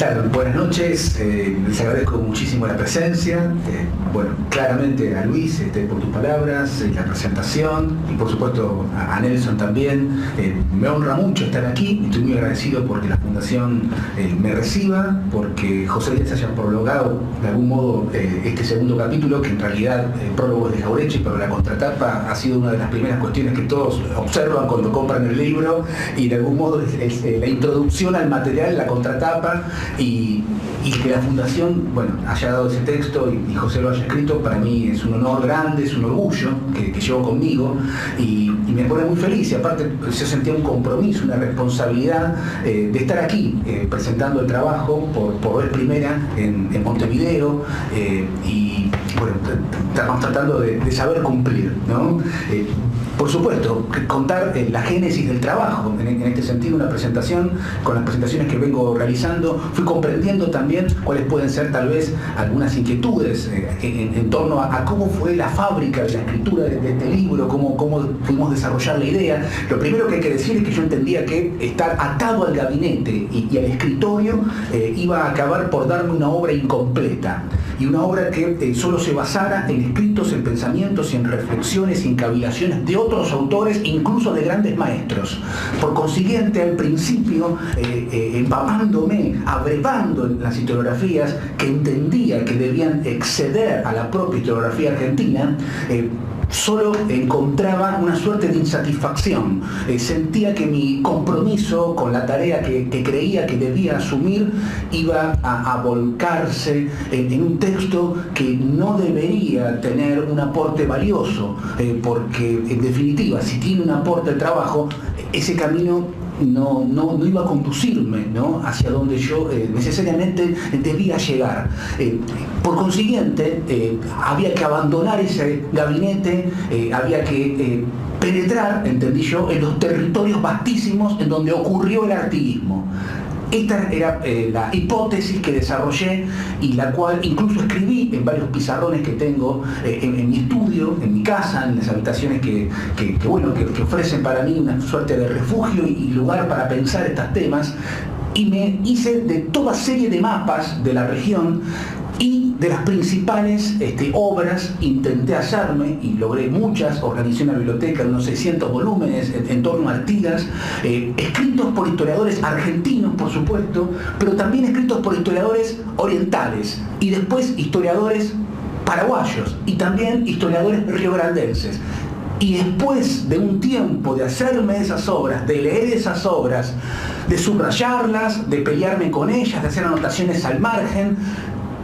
tal? Buenas noches, les agradezco muchísimo la presencia, bueno, claramente a Luis por tus palabras, la presentación y por supuesto a Nelson también. Me honra mucho estar aquí, estoy muy agradecido porque la Fundación me reciba, porque José Díaz haya prologado de algún modo este segundo capítulo, que en realidad el prólogo es de Jauretche, pero la contratapa ha sido una de las primeras cuestiones que todos observan cuando compran el libro, y de algún modo es la introducción al material, la contratapa, y que la Fundación, bueno, haya dado ese texto y José lo haya escrito, para mí es un honor grande, es un orgullo que llevo conmigo, y me pone muy feliz, y aparte yo sentía un compromiso, una responsabilidad de estar aquí presentando el trabajo por vez primera en Montevideo, y bueno, estamos tratando de saber cumplir, ¿no? Por supuesto, contar la génesis del trabajo, en este sentido una presentación, con las presentaciones que vengo realizando, fui comprendiendo también cuáles pueden ser tal vez algunas inquietudes en torno a cómo fue la fábrica de la escritura de este libro, cómo pudimos desarrollar la idea. Lo primero que hay que decir es que yo entendía que estar atado al gabinete y al escritorio iba a acabar por darme una obra incompleta, y una obra que solo se basara en escritos, en pensamientos y en reflexiones y en cavilaciones de otros autores, incluso de grandes maestros. Por consiguiente, al principio, empapándome, abrevando en las historiografías que entendía que debían exceder a la propia historiografía argentina, solo encontraba una suerte de insatisfacción. Sentía que mi compromiso con la tarea que creía que debía asumir iba a volcarse en un texto que no debería tener un aporte valioso, porque en definitiva, si tiene un aporte al trabajo, ese camino no iba a conducirme, ¿no?, hacia donde yo necesariamente debía llegar. Por consiguiente, había que abandonar ese gabinete, había que penetrar, entendí yo, en los territorios vastísimos en donde ocurrió el artiguismo. Esta era la hipótesis que desarrollé, y la cual incluso escribí en varios pizarrones que tengo en mi estudio, en mi casa, en las habitaciones que ofrecen para mí una suerte de refugio y lugar para pensar estos temas, y me hice de toda serie de mapas de la región y de las principales obras. Intenté hacerme, y logré muchas, organizé una biblioteca de unos 600 volúmenes en torno a Artigas, escritos por historiadores argentinos, por supuesto, pero también escritos por historiadores orientales, y después historiadores paraguayos, y también historiadores riograndenses. Y después de un tiempo de hacerme esas obras, de leer esas obras, de subrayarlas, de pelearme con ellas, de hacer anotaciones al margen,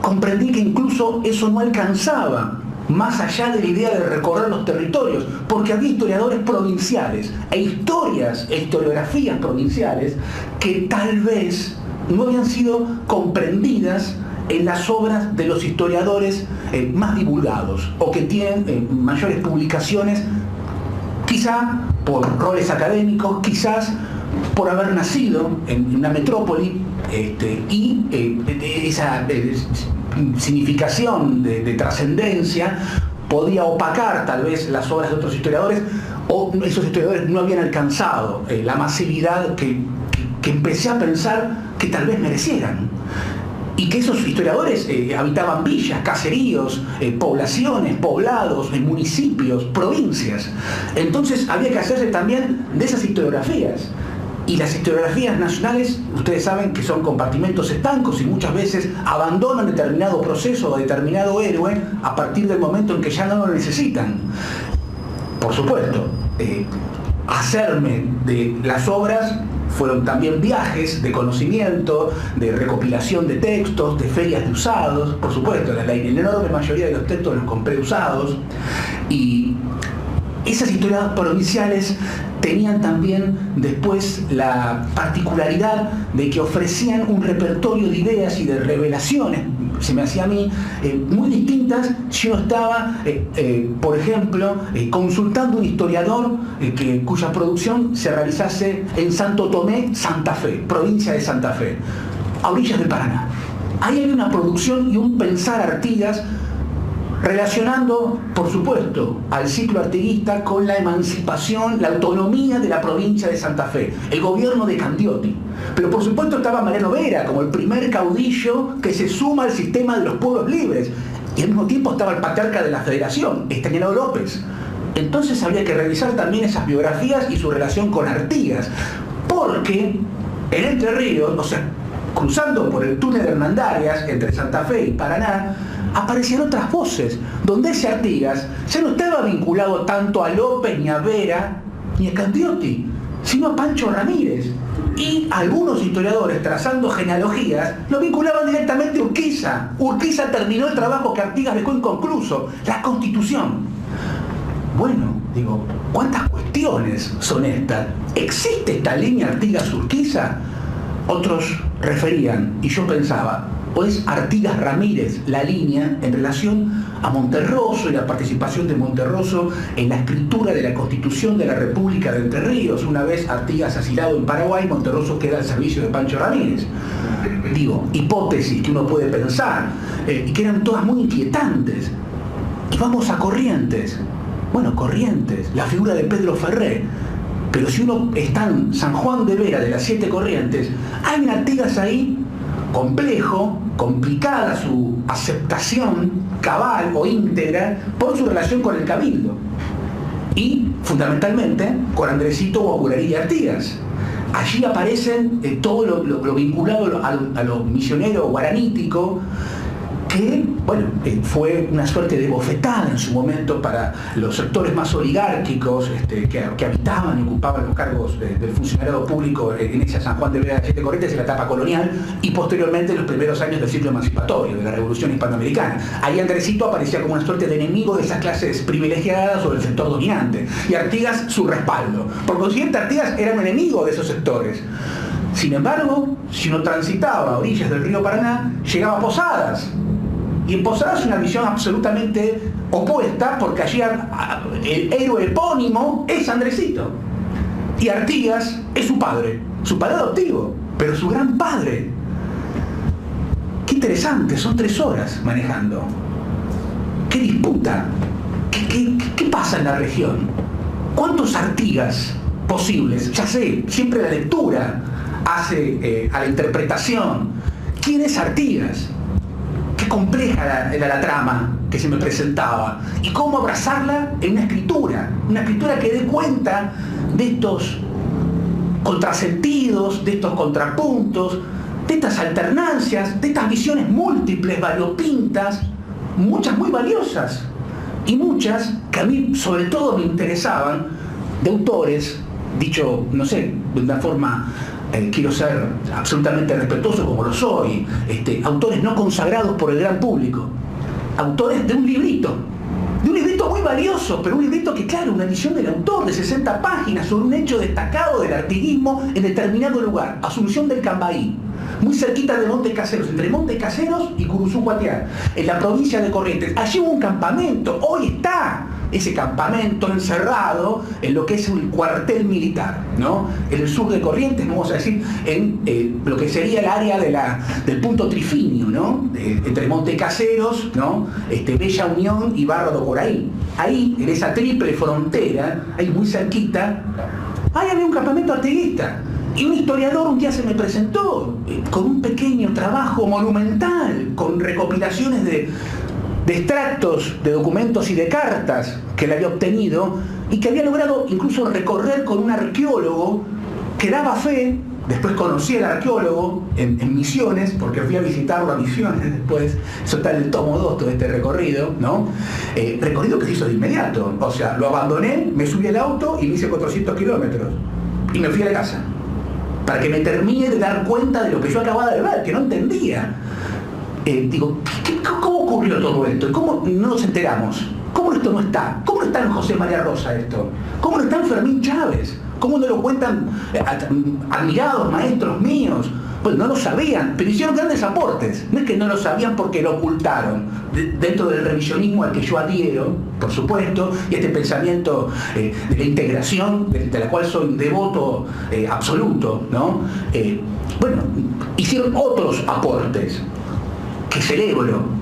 comprendí que incluso eso no alcanzaba más allá de la idea de recorrer los territorios, porque había historiadores provinciales e historiografías provinciales que tal vez no habían sido comprendidas en las obras de los historiadores más divulgados, o que tienen mayores publicaciones, quizá por roles académicos, quizás por haber nacido en una metrópoli, y esa significación de trascendencia podía opacar tal vez las obras de otros historiadores, o esos historiadores no habían alcanzado la masividad que empecé a pensar que tal vez merecieran. Y que esos historiadores habitaban villas, caseríos, poblaciones, poblados, municipios, provincias. Entonces había que hacerse también de esas historiografías. Y las historiografías nacionales, ustedes saben que son compartimentos estancos, y muchas veces abandonan determinado proceso o determinado héroe a partir del momento en que ya no lo necesitan. Por supuesto, hacerme de las obras fueron también viajes de conocimiento, de recopilación de textos, de ferias de usados. Por supuesto, la enorme mayoría de los textos los compré usados, y esas historias provinciales tenían también después la particularidad de que ofrecían un repertorio de ideas y de revelaciones, se me hacía a mí, muy distintas. Yo estaba, por ejemplo, consultando un historiador cuya producción se realizase en Santo Tomé, Santa Fe, provincia de Santa Fe, a orillas del Paraná. Ahí hay una producción y un pensar Artigas relacionando, por supuesto, al ciclo artiguista con la emancipación, la autonomía de la provincia de Santa Fe, el gobierno de Candioti. Pero por supuesto estaba Mariano Vera como el primer caudillo que se suma al sistema de los pueblos libres, y al mismo tiempo estaba el patriarca de la Federación, Estanislao López. Entonces habría que revisar también esas biografías y su relación con Artigas, porque en Entre Ríos, o sea, cruzando por el túnel de Hernandarias entre Santa Fe y Paraná, aparecían otras voces, donde ese Artigas ya no estaba vinculado tanto a López, ni a Vera, ni a Candioti, sino a Pancho Ramírez. Y algunos historiadores, trazando genealogías, lo vinculaban directamente a Urquiza. Urquiza terminó el trabajo que Artigas dejó inconcluso, la Constitución. Bueno, digo, ¿cuántas cuestiones son estas? ¿Existe esta línea Artigas-Urquiza? Otros referían, y yo pensaba, o es Artigas Ramírez la línea en relación a Monterroso y la participación de Monterroso en la escritura de la Constitución de la República de Entre Ríos. Una vez Artigas asilado en Paraguay, Monterroso queda al servicio de Pancho Ramírez. Digo, hipótesis que uno puede pensar, y que eran todas muy inquietantes. Y vamos a Corrientes. Bueno, Corrientes, la figura de Pedro Ferré. Pero si uno está en San Juan de Vera, de las 7 Corrientes, hay un Artigas ahí complejo, complicada su aceptación cabal o íntegra por su relación con el Cabildo. Y, fundamentalmente, con Andresito Guapurarí y Artigas. Allí aparecen todo lo vinculado a lo misionero guaranítico, que, bueno, fue una suerte de bofetada en su momento para los sectores más oligárquicos que habitaban y ocupaban los cargos del funcionariado público en esa San Juan de Vera de Corrientes en la etapa colonial y posteriormente en los primeros años del ciclo emancipatorio, de la Revolución Hispanoamericana. Ahí Andresito aparecía como una suerte de enemigo de esas clases privilegiadas o del sector dominante, y Artigas su respaldo. Por consiguiente, Artigas era un enemigo de esos sectores. Sin embargo, si uno transitaba a orillas del río Paraná, llegaba a Posadas. Y en Posadas una visión absolutamente opuesta, porque allí el héroe epónimo es Andresito. Y Artigas es su padre adoptivo, pero su gran padre. Qué interesante, son 3 horas manejando. ¿Qué disputa? ¿Qué pasa en la región? ¿Cuántos Artigas posibles? Ya sé, siempre la lectura hace a la interpretación. ¿Quién es Artigas? Qué compleja era la trama que se me presentaba y cómo abrazarla en una escritura que dé cuenta de estos contrasentidos, de estos contrapuntos, de estas alternancias, de estas visiones múltiples, variopintas, muchas muy valiosas y muchas que a mí sobre todo me interesaban, de autores, dicho, no sé, de una forma... quiero ser absolutamente respetuoso como lo soy, autores no consagrados por el gran público, autores de un librito muy valioso, pero un librito que, claro, una edición del autor de 60 páginas sobre un hecho destacado del artiguismo en determinado lugar, Asunción del Cambaí, muy cerquita de Monte Caseros, entre Monte Caseros y Curuzú-Guatiá, en la provincia de Corrientes. Allí hubo un campamento, hoy está ese campamento encerrado en lo que es un cuartel militar, ¿no? En el sur de Corrientes, vamos a decir, en lo que sería el área del punto trifinio, ¿no? Entre Monte Caseros, ¿no? Bella Unión y Barra do Coraí. Ahí, en esa triple frontera, ahí muy cerquita, ahí había un campamento artiguista. Y un historiador un día se me presentó con un pequeño trabajo monumental, con recopilaciones de extractos de documentos y de cartas que él había obtenido y que había logrado incluso recorrer con un arqueólogo que daba fe. Después conocí al arqueólogo en Misiones, porque fui a visitarlo a Misiones después. Eso está en el tomo 2, todo este recorrido, ¿no? Recorrido que se hizo de inmediato. O sea, lo abandoné, me subí al auto y me hice 400 kilómetros. Y me fui a la casa, para que me termine de dar cuenta de lo que yo acababa de ver, que no entendía. Digo, ¿cómo ocurrió todo esto? ¿Cómo no nos enteramos? ¿Cómo esto no está? ¿Cómo no está en José María Rosa esto? ¿Cómo no está en Fermín Chávez? ¿Cómo no lo cuentan admirados maestros míos? Pues no lo sabían, pero hicieron grandes aportes. No es que no lo sabían porque lo ocultaron. Dentro del revisionismo al que yo adhiero, por supuesto, y este pensamiento de la integración, de la cual soy un devoto absoluto, ¿no? Bueno, hicieron otros aportes que celebro.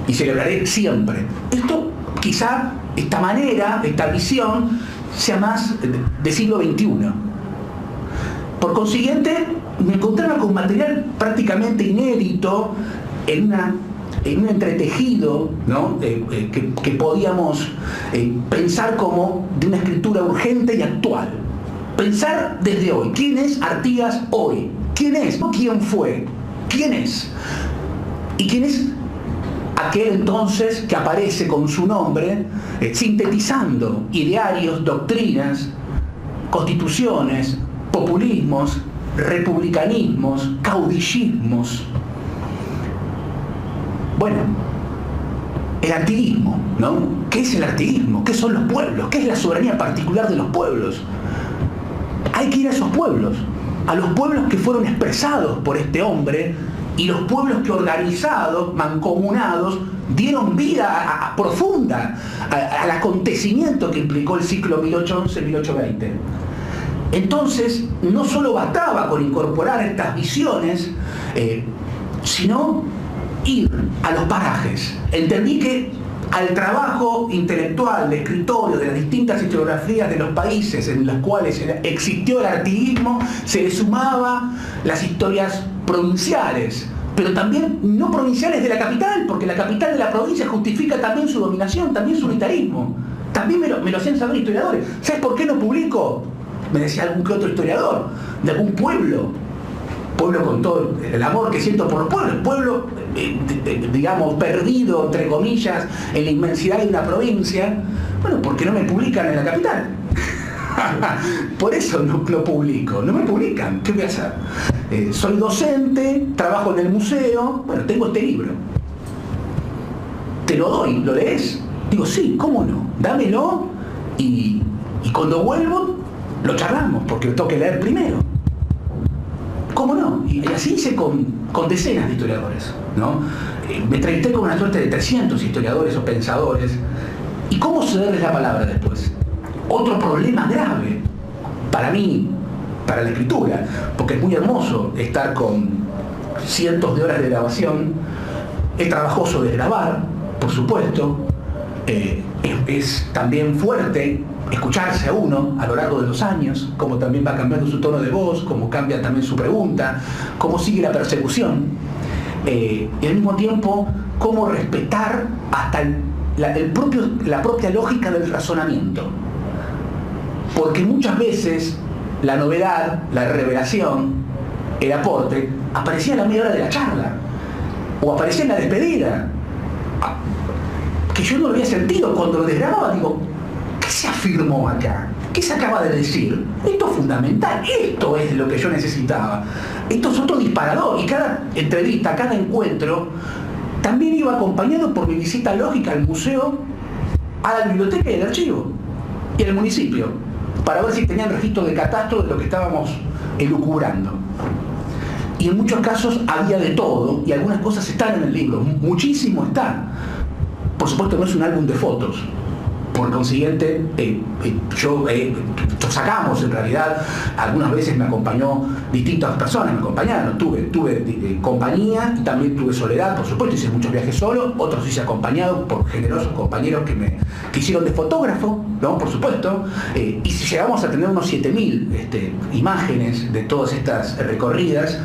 y celebraré siempre. Esto, quizá, esta manera, esta visión, sea más de siglo XXI. Por consiguiente, me encontraba con material prácticamente inédito en un entretejido, ¿no? que podíamos pensar como de una escritura urgente y actual. Pensar desde hoy. ¿Quién es Artigas hoy? ¿Quién es? No quién fue. ¿Quién es? ¿Y quién es aquel entonces que aparece con su nombre sintetizando idearios, doctrinas, constituciones, populismos, republicanismos, caudillismos? Bueno, el artiguismo, ¿no? ¿Qué es el artiguismo? ¿Qué son los pueblos? ¿Qué es la soberanía particular de los pueblos? Hay que ir a esos pueblos, a los pueblos que fueron expresados por este hombre y los pueblos que organizados, mancomunados, dieron vida profunda al acontecimiento que implicó el ciclo 1811-1820. Entonces, no solo bastaba con incorporar estas visiones, sino ir a los parajes. Entendí que al trabajo intelectual de escritorio de las distintas historiografías de los países en los cuales existió el artiguismo, se le sumaba las historias provinciales, pero también no provinciales de la capital, porque la capital de la provincia justifica también su dominación, también su unitarismo. También me lo hacían saber historiadores. ¿Sabes por qué no publico? Me decía algún que otro historiador, de algún pueblo con todo el amor que siento por los pueblos, pueblo, digamos, perdido, entre comillas, en la inmensidad de una provincia. Bueno, porque no me publican en la capital. Por eso no publico, no me publican. ¿Qué voy a hacer? Soy docente, trabajo en el museo, bueno, tengo este libro. Te lo doy, ¿lo lees? Digo, sí, ¿cómo no? Dámelo y cuando vuelvo lo charlamos, porque lo tengo que leer primero. ¿Cómo no? Y así hice con decenas de historiadores, ¿no? Me entrevisté con una suerte de 300 historiadores o pensadores. ¿Y cómo cederles la palabra después? Otro problema grave para mí, para la escritura, porque es muy hermoso estar con cientos de horas de grabación, es trabajoso de grabar, por supuesto, es también fuerte escucharse a uno a lo largo de los años, cómo también va cambiando su tono de voz, cómo cambia también su pregunta, cómo sigue la persecución, y al mismo tiempo cómo respetar hasta la propia lógica del razonamiento. Porque muchas veces la novedad, la revelación, el aporte, aparecía a la media hora de la charla, o aparecía en la despedida, que yo no lo había sentido. Cuando lo desgrababa, digo, ¿qué se afirmó acá? ¿Qué se acaba de decir? Esto es fundamental, esto es lo que yo necesitaba. Esto es otro disparador. Y cada entrevista, cada encuentro, también iba acompañado por mi visita lógica al museo, a la biblioteca y al archivo, y al municipio, para ver si tenían registro de catastro de lo que estábamos elucubrando. Y en muchos casos había de todo, y algunas cosas están en el libro, muchísimo está. Por supuesto no es un álbum de fotos. Por consiguiente, sacamos en realidad, algunas veces me acompañó distintas personas, me acompañaron, tuve compañía y también tuve soledad, por supuesto, hice muchos viajes solo, otros hice acompañados por generosos compañeros que hicieron de fotógrafo, ¿no? Por supuesto, y si llegamos a tener unos 7.000 imágenes de todas estas recorridas,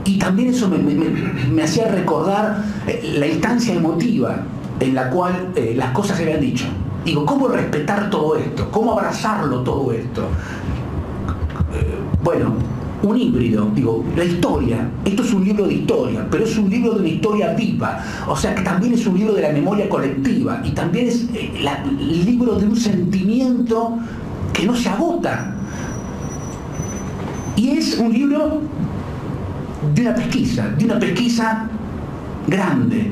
y también eso me hacía recordar la instancia emotiva en la cual las cosas se habían dicho. Digo, ¿cómo respetar todo esto? ¿Cómo abrazarlo todo esto? Un híbrido, digo, la historia. Esto es un libro de historia, pero es un libro de una historia viva. O sea, que también es un libro de la memoria colectiva y también es el libro de un sentimiento que no se agota. Y es un libro de una pesquisa grande,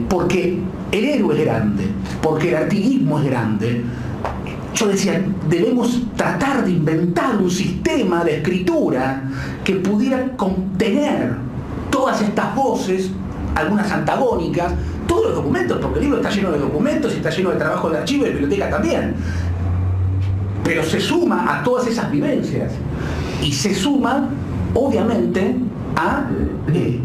porque el héroe es grande, porque el artiguismo es grande. Yo decía, debemos tratar de inventar un sistema de escritura que pudiera contener todas estas voces, algunas antagónicas, todos los documentos, porque el libro está lleno de documentos y está lleno de trabajo de archivo y de biblioteca también, pero se suma a todas esas vivencias y se suma, obviamente, a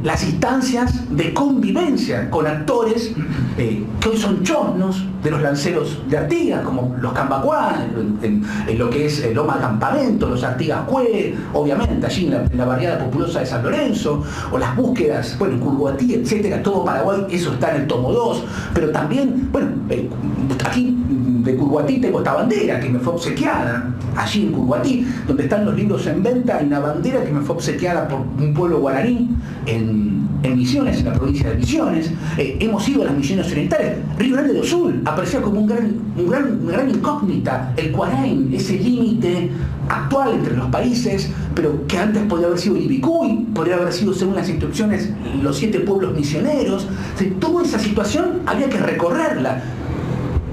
las instancias de convivencia con actores que hoy son chosnos de los lanceros de Artigas, como los Cambacuá, en lo que es Loma Campamento, los Artigas Cue, obviamente allí en la barriada populosa de San Lorenzo, o las búsquedas, bueno, en Curguatí, etcétera, todo Paraguay, eso está en el tomo 2, pero también, bueno, aquí de Curguatí tengo esta bandera que me fue obsequiada, allí en Curguatí, donde están los libros en venta, hay una bandera que me fue obsequiada por un pueblo guaraní en Misiones, en la provincia de Misiones. Hemos ido a las Misiones Orientales. Río Grande do Sul aparecía como una gran incógnita, el Cuarain, ese límite actual entre los países, pero que antes podría haber sido Ibicuy, podría haber sido, según las instrucciones, los 7 pueblos misioneros. O sea, toda esa situación había que recorrerla.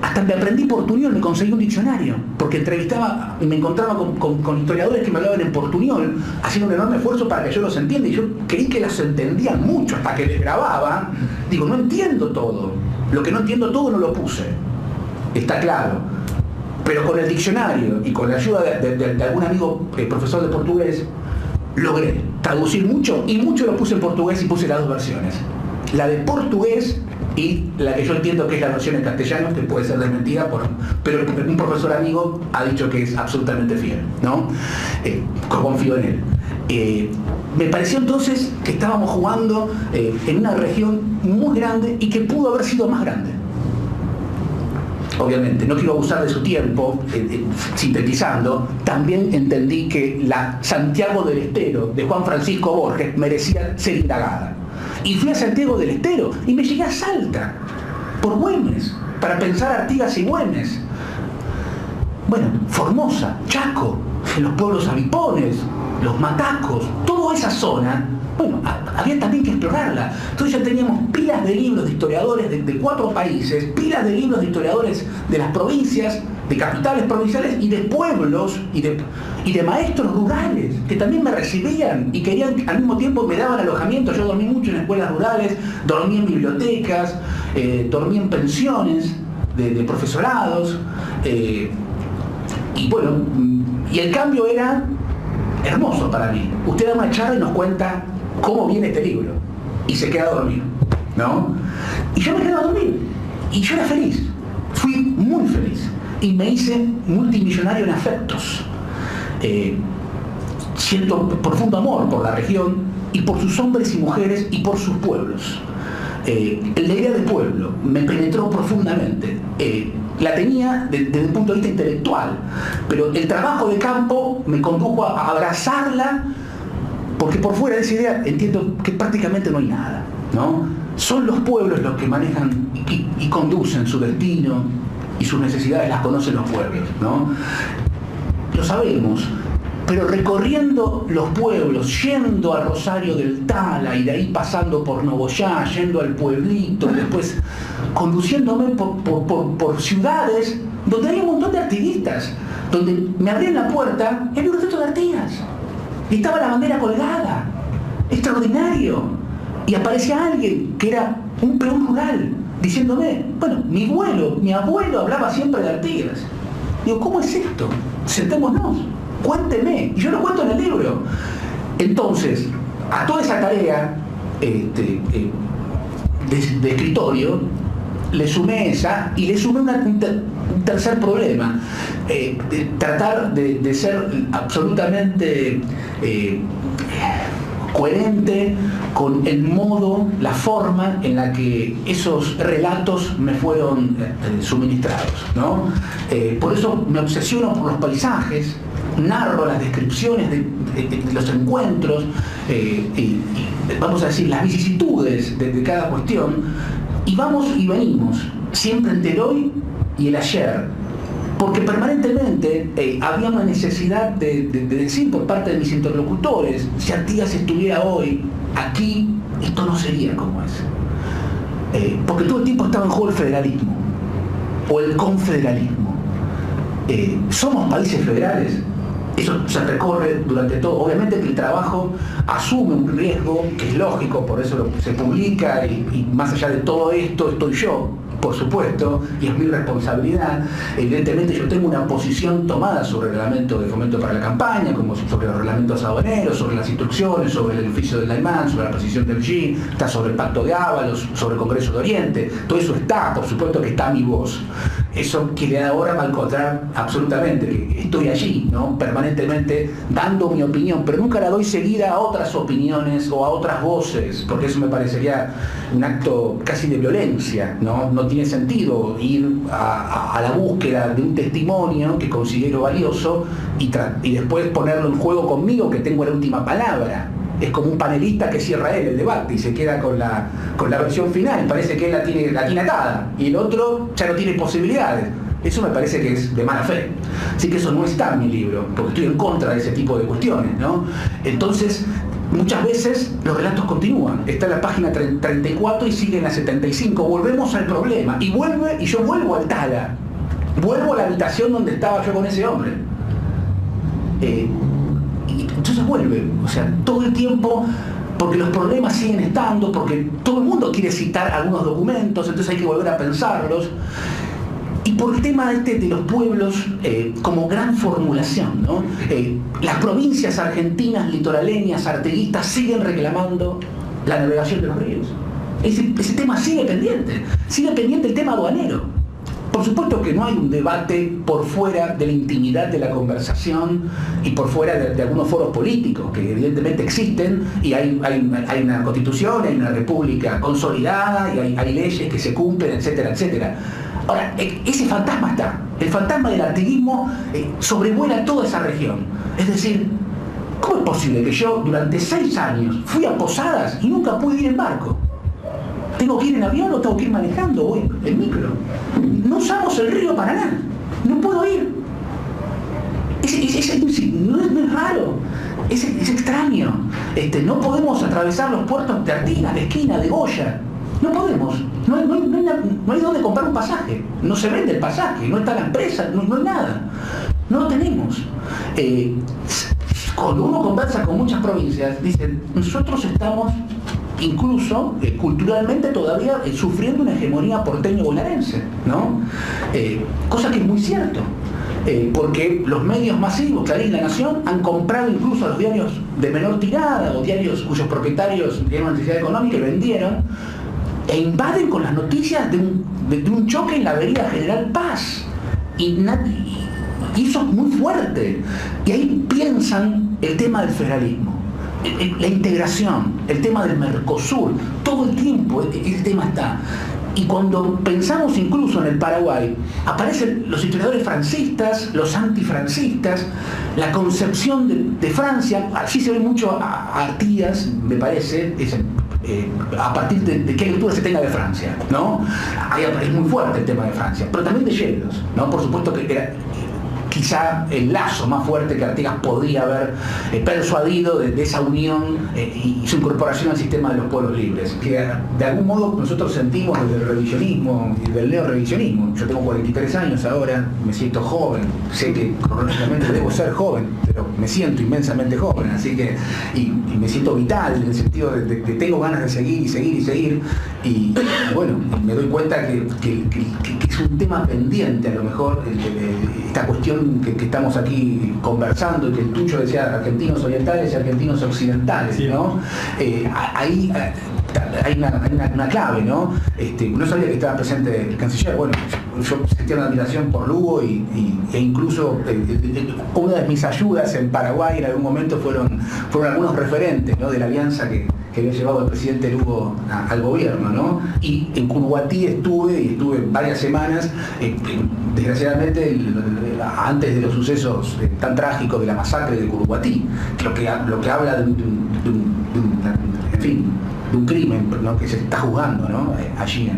Hasta me aprendí portuñol, me conseguí un diccionario, porque entrevistaba y me encontraba con historiadores que me hablaban en portuñol, haciendo un enorme esfuerzo para que yo los entienda, y yo creí que los entendían mucho hasta que les grababa. Digo, no entiendo todo, lo que no entiendo todo no lo puse, está claro, pero con el diccionario y con la ayuda de algún amigo profesor de portugués, logré traducir mucho, y mucho lo puse en portugués y puse las 2 versiones, la de portugués y la que yo entiendo que es la versión en castellano, que puede ser desmentida, pero un profesor amigo ha dicho que es absolutamente fiel, ¿no? Confío en él. Me pareció entonces que estábamos jugando en una región muy grande y que pudo haber sido más grande. Obviamente, no quiero abusar de su tiempo, sintetizando, también entendí que la Santiago del Estero de Juan Francisco Borges merecía ser indagada. Y fui a Santiago del Estero y me llegué a Salta, por Güemes, para pensar Artigas y Güemes. Bueno, Formosa, Chaco, los pueblos avipones, los matacos, toda esa zona, bueno, había también que explorarla. Entonces ya teníamos pilas de libros de historiadores de 4 países, pilas de libros de historiadores de las provincias, de capitales provinciales y de pueblos y de maestros rurales que también me recibían y querían, al mismo tiempo me daban alojamiento. Yo dormí mucho en escuelas rurales, dormí en bibliotecas, dormí en pensiones de profesorados, y bueno, y el cambio era hermoso para mí. Usted da una charla y nos cuenta cómo viene este libro y se queda a dormir, ¿no? Y yo me quedé a dormir y yo era feliz, fui muy feliz. Y me hice multimillonario en afectos. Siento profundo amor por la región y por sus hombres y mujeres y por sus pueblos. La idea de pueblo me penetró profundamente. La tenía desde un punto de vista intelectual, pero el trabajo de campo me condujo a abrazarla, porque por fuera de esa idea entiendo que prácticamente no hay nada, ¿no? Son los pueblos los que manejan y conducen su destino, y sus necesidades las conocen los pueblos, ¿no? Lo sabemos, pero recorriendo los pueblos, yendo a Rosario del Tala y de ahí pasando por Nogoyá, yendo al pueblito, después conduciéndome por ciudades donde hay un montón de artiguistas, donde me abrían la puerta y había un retrato de Artigas y estaba la bandera colgada, extraordinario, y aparecía alguien que era un peón rural diciéndome, bueno, mi abuelo hablaba siempre de Artigas. Digo, ¿cómo es esto? Sentémonos, cuénteme. Y yo lo cuento en el libro. Entonces, a toda esa tarea de escritorio, le sumé esa y le sumé un tercer problema. Tratar de ser absolutamente coherente con el modo, la forma en la que esos relatos me fueron suministrados, ¿no? Por eso me obsesiono por los paisajes, narro las descripciones de los encuentros, y vamos a decir, las vicisitudes de cada cuestión, y vamos y venimos, siempre entre el hoy y el ayer, porque permanentemente había una necesidad de decir por parte de mis interlocutores, si Artigas estuviera hoy aquí, esto no sería como es. Porque todo el tiempo estaba en juego el federalismo, o el confederalismo. ¿Somos países federales? Eso se recorre durante todo. Obviamente que el trabajo asume un riesgo, que es lógico, por eso se publica, y más allá de todo esto estoy yo, por supuesto, y es mi responsabilidad. Evidentemente yo tengo una posición tomada sobre el reglamento de fomento para la campaña, como sobre los reglamentos aduaneros, sobre las instrucciones, sobre el oficio del AIMAN, sobre la posición del GI, está sobre el Pacto de Ábalos, sobre el Congreso de Oriente, todo eso está, por supuesto que está mi voz. Eso quiere ahora encontrar absolutamente, que estoy allí, ¿no? Permanentemente dando mi opinión, pero nunca la doy seguida a otras opiniones o a otras voces, porque eso me parecería un acto casi de violencia, ¿no? No tiene sentido ir a la búsqueda de un testimonio que considero valioso y después ponerlo en juego conmigo, que tengo la última palabra. Es como un panelista que cierra él el debate y se queda con la versión final. Parece que él la tiene atada y el otro ya no tiene posibilidades. Eso me parece que es de mala fe. Así que eso no está en mi libro, porque estoy en contra de ese tipo de cuestiones, ¿no? Entonces, muchas veces los relatos continúan. Está en la página 34 y sigue en la 75. Volvemos al problema. Y yo vuelvo al Tala. Vuelvo a la habitación donde estaba yo con ese hombre. Entonces vuelve, o sea, todo el tiempo, porque los problemas siguen estando, porque todo el mundo quiere citar algunos documentos, entonces hay que volver a pensarlos. Y por el tema de los pueblos como gran formulación, ¿no? Las provincias argentinas, litoraleñas, arteguistas siguen reclamando la navegación de los ríos. Ese tema sigue pendiente el tema aduanero. Por supuesto que no hay un debate por fuera de la intimidad de la conversación y por fuera de algunos foros políticos, que evidentemente existen, y hay una constitución, hay una república consolidada, y hay leyes que se cumplen, etcétera, etcétera. Ahora, ese fantasma está. El fantasma del artiguismo sobrevuela toda esa región. Es decir, ¿cómo es posible que yo durante 6 años fui a Posadas y nunca pude ir en barco? ¿Tengo que ir en avión o tengo que ir manejando o en micro? No usamos el río Paraná. No puedo ir. No es raro. Es extraño. No podemos atravesar los puertos de Artigas, de Esquina, de Goya. No podemos. No hay dónde comprar un pasaje. No se vende el pasaje. No está la empresa. No hay nada. No lo tenemos. Cuando uno conversa con muchas provincias, dicen, nosotros estamos incluso culturalmente todavía sufriendo una hegemonía porteño-bonaerense, ¿no? Cosa que es muy cierto, porque los medios masivos, Clarín, La Nación, han comprado incluso a los diarios de menor tirada o diarios cuyos propietarios tienen una necesidad económica y vendieron, e invaden con las noticias de un choque en la avenida General Paz. Y eso es muy fuerte. Y ahí piensan el tema del federalismo, la integración, el tema del Mercosur, todo el tiempo el tema está. Y cuando pensamos incluso en el Paraguay, aparecen los historiadores francistas, los antifrancistas, la concepción de Francia. Allí se ve mucho a Artigas, me parece, a partir de qué lectura se tenga de Francia, ¿no? Ahí es muy fuerte el tema de Francia, pero también de Yellos, ¿no? Por supuesto que era quizá el lazo más fuerte que Artigas podría haber persuadido de esa unión y su incorporación al sistema de los pueblos libres, que de algún modo nosotros sentimos desde el revisionismo y del neorrevisionismo. Yo tengo 43 años ahora, me siento joven, sé que cronológicamente debo ser joven, pero me siento inmensamente joven, así que y me siento vital en el sentido de que tengo ganas de seguir y bueno, me doy cuenta que es un tema pendiente a lo mejor esta cuestión que estamos aquí conversando, y que el Tucho decía argentinos orientales y argentinos occidentales, sí, ¿no? Ahí hay una clave, ¿no? No sabía que estaba presente el canciller. Bueno, yo sentía una admiración por Lugo e incluso una de mis ayudas en Paraguay en algún momento fueron algunos referentes, ¿no? De la alianza que había llevado el presidente Lugo al gobierno, ¿no? Y en Curuguatí estuve varias semanas, desgraciadamente antes de los sucesos tan trágicos de la masacre de Curuguatí, lo que habla de un crimen, ¿no? Que se está juzgando, ¿no? Allí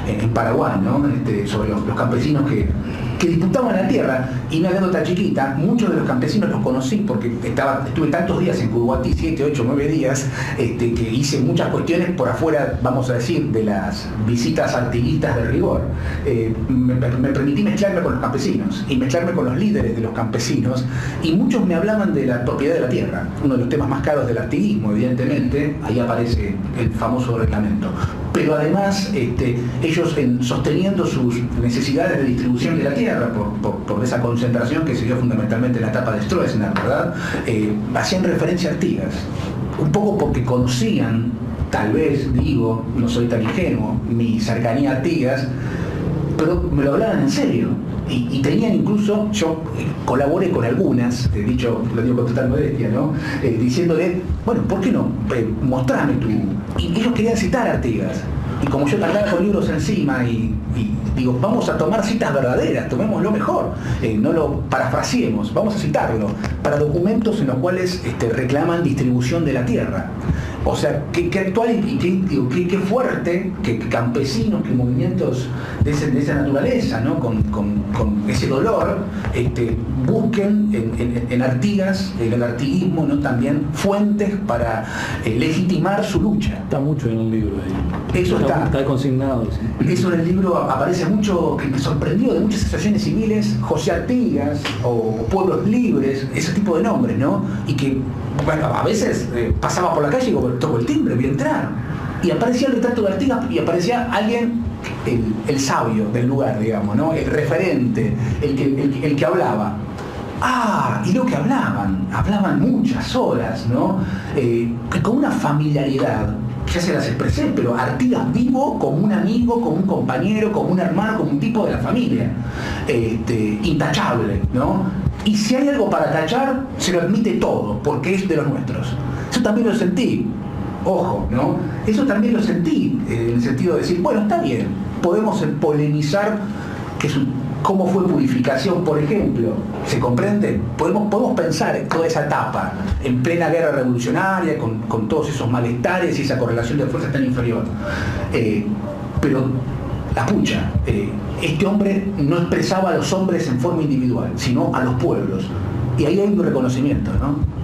en Paraguay, ¿no? Sobre los campesinos que disputaban la tierra. Y una anécdota chiquita, muchos de los campesinos los conocí porque estuve tantos días en Curuguatí, 7, 8, 9 días, que hice muchas cuestiones por afuera, vamos a decir, de las visitas artiguistas de rigor. Me permití mezclarme con los campesinos y mezclarme con los líderes de los campesinos, y muchos me hablaban de la propiedad de la tierra, uno de los temas más caros del artiguismo, evidentemente. Ahí aparece el famoso reglamento. pero además ellos sosteniendo sus necesidades de distribución de la tierra por esa concentración que se dio fundamentalmente en la etapa de Stroessner, ¿verdad? Hacían referencia a Artigas, un poco porque conocían, tal vez, digo, no soy tan ingenuo, mi cercanía a Artigas, pero me lo hablaban en serio. Y tenían incluso, yo colaboré con algunas, lo digo con total modestia, ¿no? Diciéndole, bueno, ¿por qué no? Mostrame tú. Y ellos querían citar a Artigas. Y como yo andaba con libros encima y digo, vamos a tomar citas verdaderas, tomémoslo mejor, no lo parafraseemos, vamos a citarlo, para documentos en los cuales reclaman distribución de la tierra. O sea, qué actual y qué fuerte que campesinos, que movimientos de esa naturaleza, ¿no? con ese dolor, busquen en Artigas, en el artiguismo, ¿no? También fuentes para legitimar su lucha. Está mucho en el libro ahí. Eso está consignado. Sí. Eso en el libro aparece mucho, que me sorprendió, de muchas asociaciones civiles, José Artigas o Pueblos Libres, ese tipo de nombres, ¿no? Y que, bueno, a veces pasaba por la calle y tocó el timbre, voy a entrar. Y aparecía el retrato de Artigas y aparecía alguien, el sabio del lugar, digamos, ¿no? El referente, el que hablaba. Y lo que hablaban muchas horas, ¿no? Con una familiaridad, ya se las expresé, pero Artigas vivo como un amigo, como un compañero, como un hermano, como un tipo de la familia, intachable, ¿no? Y si hay algo para tachar, se lo admite todo, porque es de los nuestros. Eso también lo sentí, ojo, ¿no? Eso también lo sentí, en el sentido de decir, bueno, está bien, podemos polemizar cómo fue Purificación, por ejemplo, ¿se comprende? Podemos pensar en toda esa etapa, en plena guerra revolucionaria, con todos esos malestares y esa correlación de fuerzas tan inferior. Pero, la pucha, este hombre no expresaba a los hombres en forma individual, sino a los pueblos. Y ahí hay un reconocimiento, ¿no?